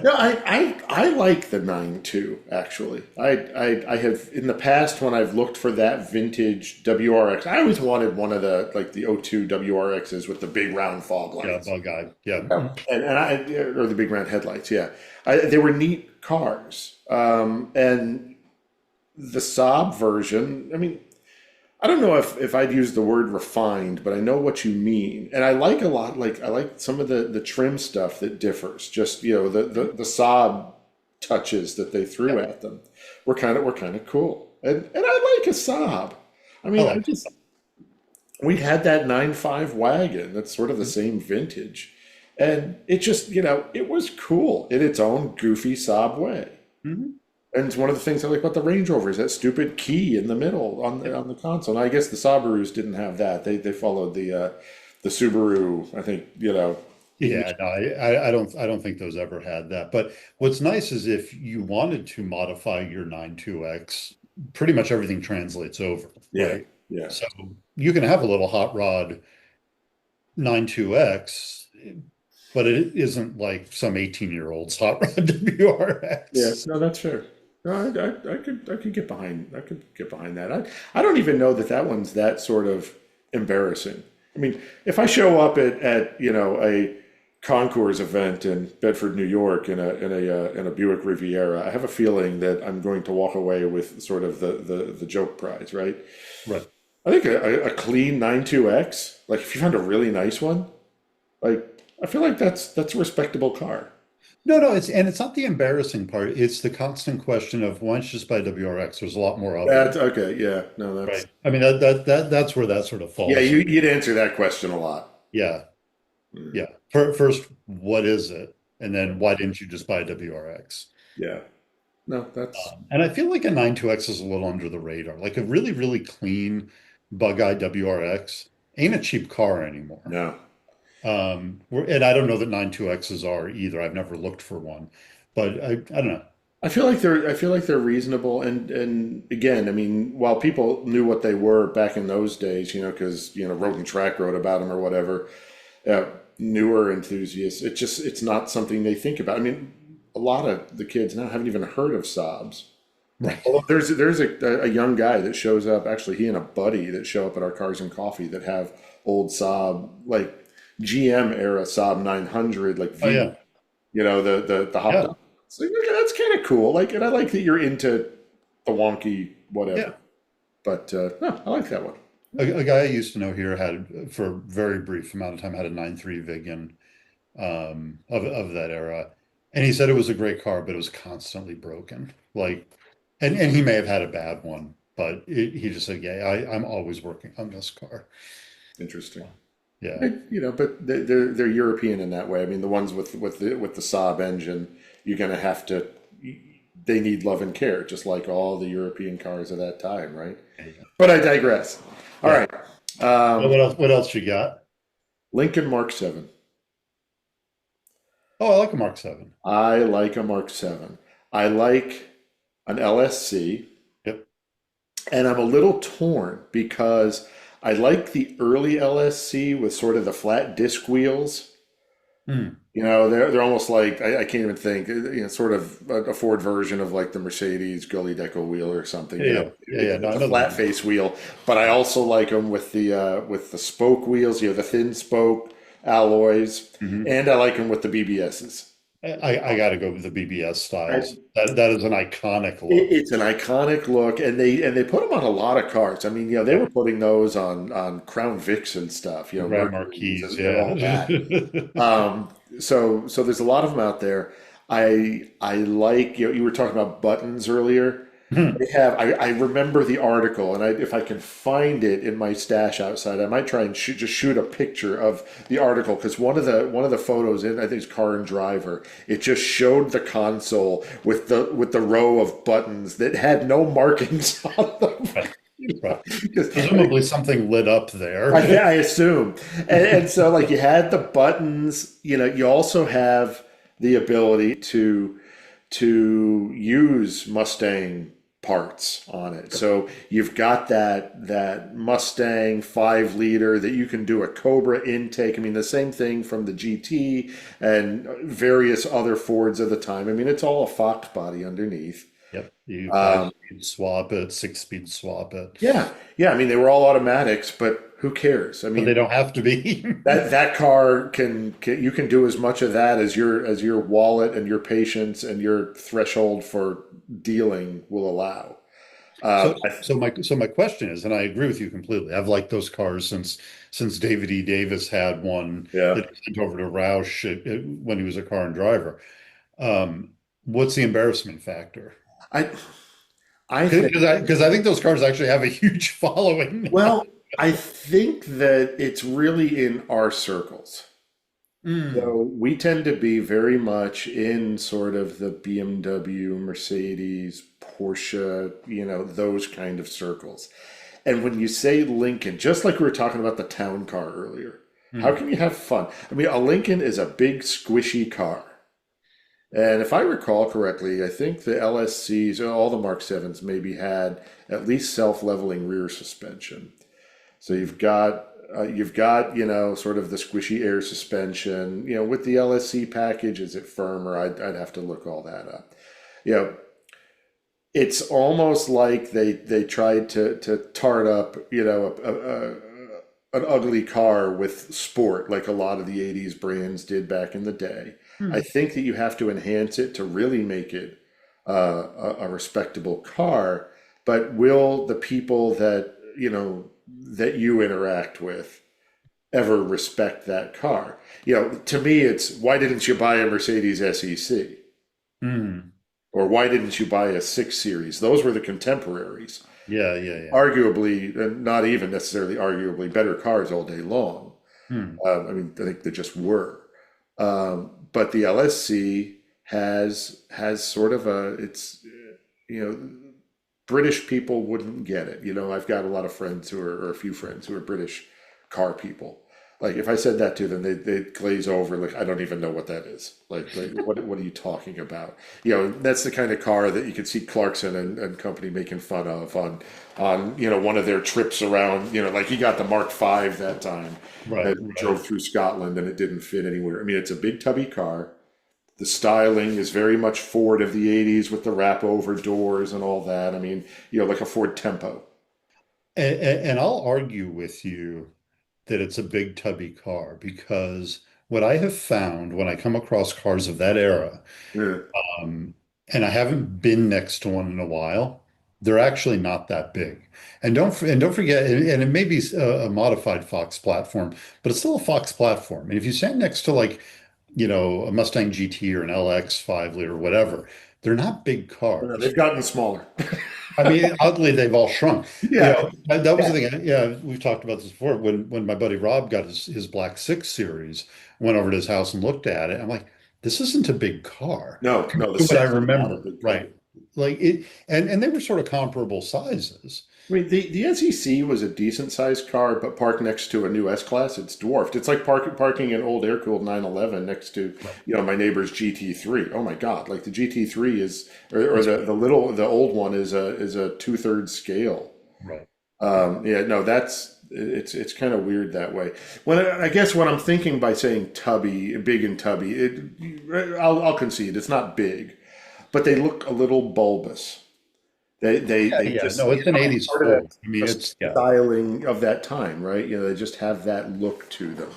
No, I like the 9.2 actually. I have in the past when I've looked for that vintage WRX, I always wanted one of the like the '02 WRXs with the big round fog Yeah, lights. bug guy. Yeah. Yeah. Or the big round headlights, yeah. They were neat cars. And the Saab version, I mean, I don't know if I'd use the word refined, but I know what you mean. And I like a lot, like I like some of the trim stuff that differs. Just, the Saab touches that they threw Yep. at them were kind of cool. And I like a Saab. I I mean, like it. we had that 9.5 wagon that's sort of the same vintage. And it just, it was cool in its own goofy Saab way. Mhm. And it's one of the things I like about the Range Rover is that stupid key in the middle on Yep. the console. And I guess the Subarus didn't have that. They followed the Subaru. I think Yeah, no, I don't think those ever had that. But what's nice is if you wanted to modify your 92X, pretty much everything translates over, yeah, right? yeah, So you can have a little hot rod 92X, but it isn't like some 18-year-old's hot rod yeah. WRX. No, that's fair. No, I could get behind that. I don't even know that one's that sort of embarrassing. I mean, if I show up at a concours event in Bedford, New York, in a Buick Riviera, I have a feeling that I'm going to walk away with sort of the joke prize, right? Right. I think a clean 9.2X, like if you found a really nice one, like I feel like that's a respectable car. No, no, it's not the embarrassing part. It's the constant question of why don't you just buy WRX? There's a lot more of them, That's okay. Yeah, no, that's right? I mean that's where that sort of yeah. falls. You'd answer that question a lot. Yeah, Mm, yeah. First, what is it? And then why didn't you just buy a WRX? yeah, no, that's And I feel like a 92X is a little under the radar. Like a really, really clean bug-eye WRX ain't a cheap car anymore. no. And I don't know that 92Xs are either. I've never looked for one, but I don't know. I feel like they're reasonable, and again, I mean, while people knew what they were back in those days, because Road and Track wrote about them or whatever. Yeah, newer enthusiasts, it's not something they think about. I mean, a lot of the kids now haven't even heard of Saabs. Right. Although there's a young guy that shows up, actually he and a buddy that show up at our Cars and Coffee that have old Saab, like GM era Saab 900, like Oh V, yeah. the hopped Yeah. up. So okay, that's kind of cool. Like, and I like that you're into the wonky Yeah. whatever. But no, I like that one. A guy I used to know here had, for a very brief amount of time, had a 9.3 Vigan of that era. And he said it was a great car, but it was constantly broken. Like, and he may have had a bad one, but he just said, yeah, I'm always working on this car. Interesting. Yeah. But they're European in that way. I mean, the ones with the Saab engine, you're gonna have to. They need love and care, just like all the European cars of that time, right? Yeah. But I digress. All Yeah. right, What else you got? Lincoln Mark 7. Oh, I like a Mark 7. I like a Mark 7. I like an LSC, Yep. and I'm a little torn because I like the early LSC with sort of the flat disc wheels. Hmm. They're almost like I can't even think. Sort of a Ford version of like the Mercedes Gully Deco wheel or something. Yeah, yeah, yeah, yeah. No, I It's a know the flat one. face wheel, but I also like them with the spoke wheels. The thin spoke alloys, Hmm. and I like them with the BBSs. I got to go with the BBS styles. That is an iconic look. It's an iconic look, and they put them on a lot of cars. I mean, they Yeah. were putting those on Crown Vics and stuff. Grand Mercuries Marquis, and all that. yeah. So there's a lot of them out there. I like you were talking about buttons earlier. I remember the article, and if I can find it in my stash outside, I might try and shoot a picture of the article because one of the photos in I think it's Car and Driver. It just showed the console with the row of buttons that had no markings on them. Right, right. 'Cause Presumably something lit up there. I assume. And so like you had the buttons, you also have the ability to use Mustang parts on it. So you've got that Mustang 5 liter that you can do a Cobra intake. I mean, the same thing from the GT and various other Fords of the time. I mean, it's all a Fox body underneath. Yep. You Um, 5-speed swap it, 6-speed swap it. yeah, yeah. I mean, they were all automatics, but who cares? I But they mean, don't have to be. that car can you can do as much of that as your wallet and your patience and your threshold for dealing will allow. So, I, so my question is, and I agree with you completely. I've liked those cars since David E. Davis had one yeah, that he sent over to Roush when he was a car and driver. What's the embarrassment factor? I I think Because I think those cars actually have a huge following now. well, I think that it's really in our circles. Mm, So we tend to be very much in sort of the BMW, Mercedes, Porsche, those kind of circles. And when you say Lincoln, just like we were talking about the town car earlier, how mm. can you have fun? I mean, a Lincoln is a big, squishy car. And if I recall correctly, I think the LSCs, all the Mark 7s maybe had at least self-leveling rear suspension. So you've got sort of the squishy air suspension. With the LSC package, is it firmer? I'd have to look all that up. You know, it's almost like they tried to tart up an ugly car with sport, like a lot of the '80s brands did back in the day. I Hmm. think that you have to enhance it to really make it a respectable car. But will the people that you interact with ever respect that car? To me, it's why didn't you buy a Mercedes SEC? Hmm. Or why didn't you buy a 6 Series? Those were the contemporaries. Yeah, yeah, yeah. Arguably, and not even necessarily arguably, better cars all day long. Hmm. I mean, I think they just were. But the LSC has sort of you know, British people wouldn't get it. I've got a lot of friends or a few friends who are British car people. Like if I said that to them, they'd glaze over. Like I don't even know what that is. Like what are you talking about? That's the kind of car that you could see Clarkson and company making fun of on one of their trips around. Like he got the Mark V that time Right, and right. drove through Scotland and it didn't fit anywhere. I mean, it's a big tubby car. The styling is very much Ford of the '80s with the wrap over doors and all that. I mean, like a Ford Tempo. And I'll argue with you that it's a big tubby car because what I have found when I come across cars of that era, Yeah. um, and I haven't been next to one in a while, they're actually not that big. And don't forget, and it may be a modified Fox platform, but it's still a Fox platform. And if you stand next to like, a Mustang GT or an LX 5 liter or whatever, they're not big cars. They've gotten smaller. I mean, oddly, they've all shrunk. Yeah. That was the thing. Yeah, we've talked about this before. When my buddy Rob got his Black Six series, went over to his house and looked at it. I'm like, this isn't a big car. No, no, the What I six is not a remember, big car. right? Like it, and they were sort of comparable sizes. I mean, the SEC was a decent sized car, but parked next to a new S Class, it's dwarfed. It's like parking an old air cooled 911 next to, my neighbor's GT3. Oh my God! Like the GT3 is, or the old one is a two-thirds scale. Right. Yeah, no, it's kind of weird that way. I guess what I'm thinking by saying tubby, big and tubby, I'll concede it's not big, but they look a little bulbous. Yeah, They yeah. just No, it's an 80s part of that Ford. I mean, it's yeah. styling of that time, right? They just have that look to them.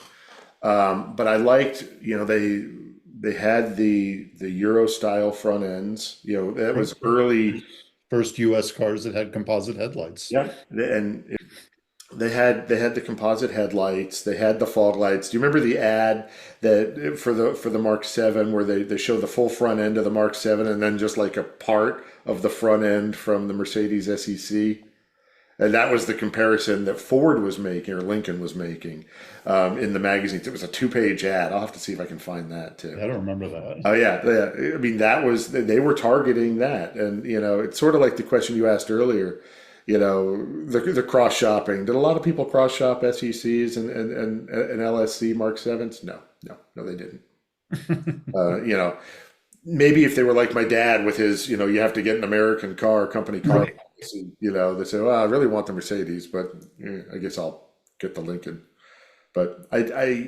But I liked, they had the Euro style front ends. That was early. First US cars that had composite headlights. Yeah, and they had the composite headlights. They had the fog lights. Do you remember the ad that for the Mark Seven where they show the full front end of the Mark Seven and then just like a part of the front end from the Mercedes SEC? And that was the comparison that Ford was making or Lincoln was making in the magazines. It was a two-page ad. I'll have to see if I can find that too. I don't remember that. Oh yeah, yeah. I mean, that was they were targeting that, and it's sort of like the question you asked earlier. The cross shopping. Did a lot of people cross shop SECs and LSC Mark Sevens? No, no, no, they didn't. Uh, you know, Maybe if they were like my dad with his, you have to get an American car, company car Right. policy, they say, well, I really want the Mercedes, but I guess I'll get the Lincoln. But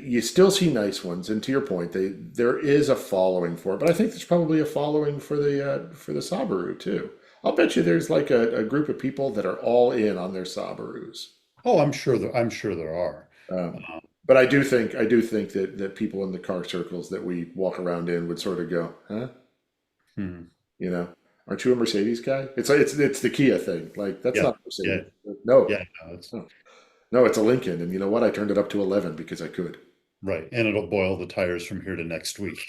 you still see nice ones, and to your point, there is a following for it. But I think there's probably a following for the Subaru too. I'll bet you there's like a group of people that are all in on their Subarus. Oh, I'm sure there are. Um, but I do think that people in the car circles that we walk around in would sort of go, huh? Hmm. You know, aren't you a Mercedes guy? It's the Kia thing. Like that's Yeah, not yeah, Mercedes. No, yeah. No, it's no, no, it's a Lincoln. And you know what? I turned it up to 11 because I could. right, and it'll boil the tires from here to next week.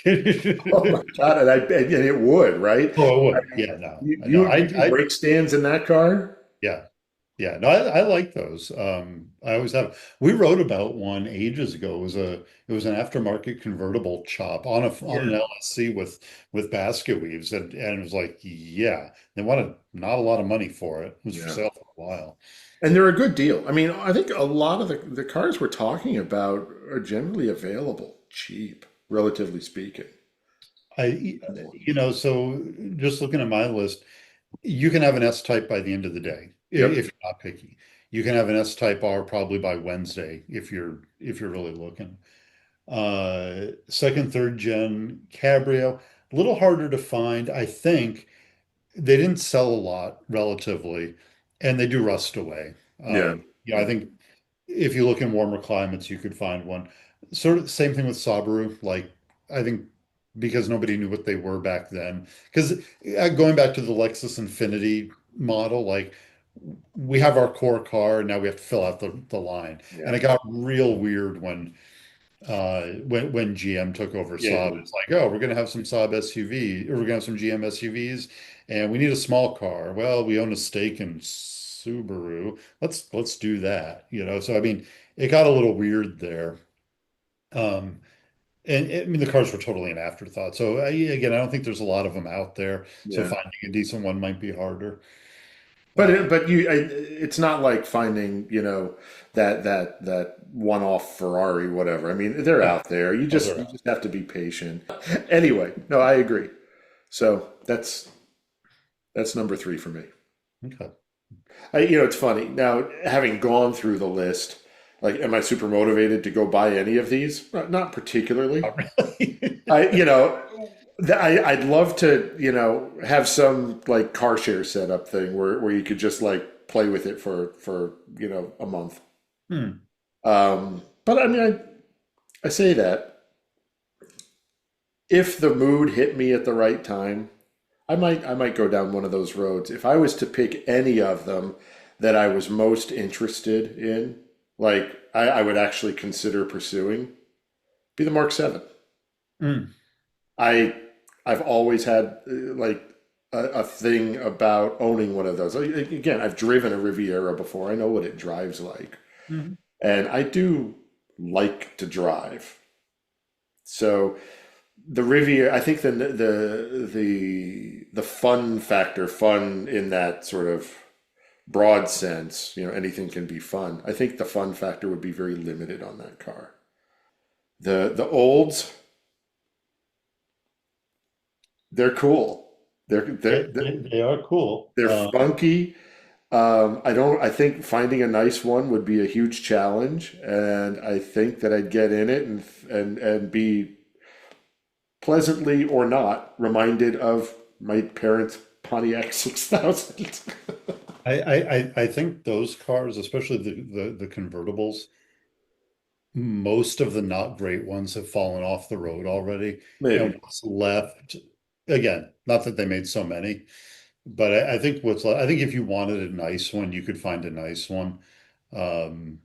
Oh my God! And it would, right? Oh, it would. Yeah, no, You I know. you, you do brake stands in that car? Yeah, yeah. No, I like those. I always have. We wrote about one ages ago. It was an aftermarket convertible chop on an Yeah. LSC with basket weaves, and it was like, yeah, they wanted not a lot of money for it. It was for Yeah. sale for a while. And they're a good deal. I mean, I think a lot of the cars we're talking about are generally available, cheap, relatively speaking. I, so just looking at my list. You can have an S type by the end of the day if Yep. you're not picky. You can have an S type R probably by Wednesday if you're really looking. Second, third gen Cabrio, a little harder to find. I think they didn't sell a lot relatively, and they do rust away. Yeah. I Yeah. think if you look in warmer climates, you could find one. Sort of same thing with Subaru. Like I think because nobody knew what they were back then. Because going back to the Lexus Infinity model, like we have our core car, and now we have to fill out the line. And Yeah. it got real weird when GM took over Yeah. Saab. It's like, oh, we're gonna have some Saab SUV, or we're gonna have some GM SUVs, and we need a small car. Well, we own a stake in Subaru. Let's do that. So I mean, it got a little weird there. Um, and I mean, the cars were totally an afterthought. So again, I don't think there's a lot of them out there. So Yeah. finding a decent one might be harder. It's not like finding, that one-off Ferrari, whatever. I mean, they're Yeah, out there. You oh, just they're you out. just have to be patient. Anyway, no, I agree. So that's number three for me. Okay. It's funny now having gone through the list. Like, am I super motivated to go buy any of these? Not particularly. Not really. I, you know, I'd love to, have some like car share setup thing where you could just like play with it for a month. Hmm. But I mean, I say that if the mood hit me at the right time, I might go down one of those roads. If I was to pick any of them that I was most interested in, like I would actually consider pursuing, be the Mark 7. Hmm. I I've always had like a thing about owning one of those. Again, I've driven a Riviera before. I know what it drives like, Hmm. and I do like to drive. So the Riviera, I think the fun factor, fun in that sort of broad sense, anything can be fun. I think the fun factor would be very limited on that car. The olds, they're cool. They're they're they're, They are cool. they're funky. I think finding a nice one would be a huge challenge, and I think that I'd get in it and be pleasantly or not reminded of my parents' Pontiac 6000. I think those cars, especially the convertibles, most of the not great ones have fallen off the road already. And Maybe. what's left, again, not that they made so many, but I think I think if you wanted a nice one, you could find a nice one. Um,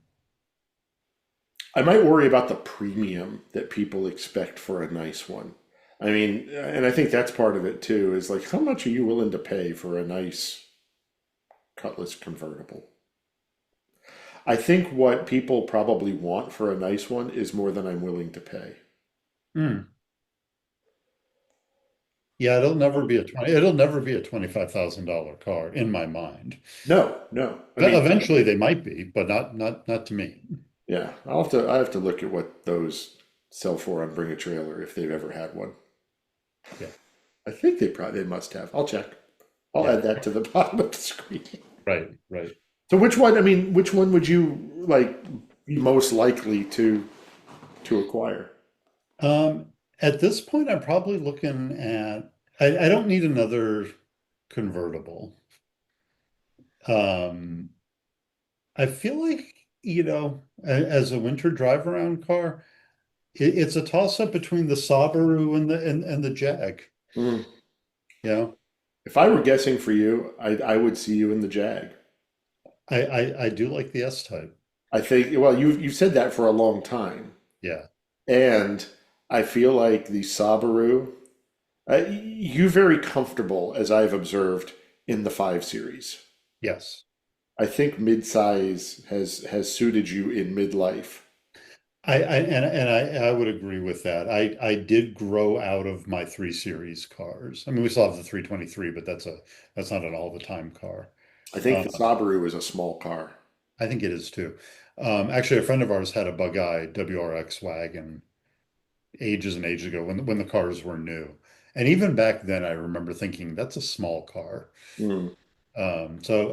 I might worry about the premium that people expect for a nice one. I mean, and I think that's part of it too, is like how much are you willing to pay for a nice Cutlass convertible? I think what people probably want for a nice one is more than I'm willing to pay. hmm. Yeah, it'll never be a $25,000 car in my mind. No, no. I mean, Eventually they might be, but not to me. yeah, I have to look at what those sell for on Bring a Trailer if they've ever had one. Yeah, I think they must have. I'll check. I'll yeah, add that to the bottom of the screen. right, right. So which one would you like be most likely to acquire? At this point, I'm probably looking at, I don't need another convertible. Um, I feel like, as a winter drive around car, it's a toss up between the Subaru and the Jag. Hmm. You know, If I were guessing for you, I would see you in the Jag. I do like the S type. I think, well, you've said that for a long time, Yeah. and I feel like the Subaru, you're very comfortable, as I've observed, in the 5 Series. Yes. I think midsize has suited you in midlife. I would agree with that. I did grow out of my 3 Series cars. I mean, we still have the 323, but that's not an all the time car. I think Uh, the Subaru is a small car. I think it is too. Actually, a friend of ours had a Bug-Eye WRX wagon ages and ages ago when the cars were new. And even back then, I remember thinking that's a small car. Hmm. So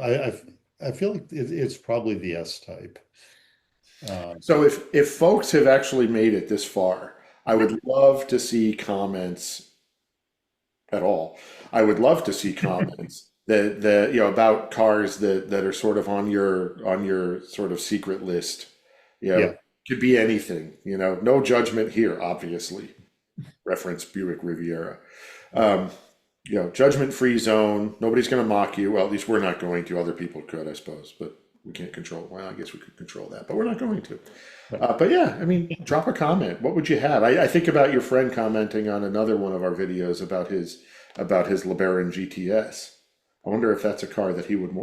I feel like it's probably the S type. Um, So if folks have actually made it this far, I would love to see comments at all. I would love to see comments that about cars that are sort of on your sort of secret list. yeah, Could be anything. No judgment here, obviously. Reference Buick Riviera. Um, judgment-free zone. Nobody's going to mock you. Well, at least we're not going to. Other people could, I suppose, but we can't control. Well, I guess we could control that, but we're not going to. right. But yeah, I mean, drop a comment. What would you have? I think about your friend commenting on another one of our videos about his LeBaron GTS. I wonder if that's a car that he would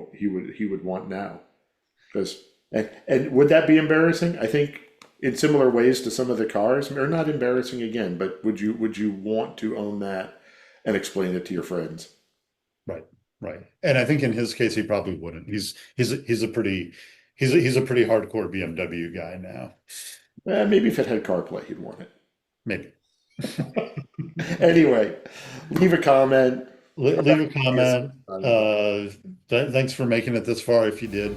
want now. Because and would that be embarrassing? I think in similar ways to some of the cars, or not embarrassing again, but would you want to own that and explain it to your friends? Right. Right. And I think in his case, he probably wouldn't. He's a pretty he's a pretty hardcore BMW guy now. Maybe if it had CarPlay, he'd want Maybe. it. Anyway, leave a comment. Leave a Yes. comment. Thanks for making it this far if you did.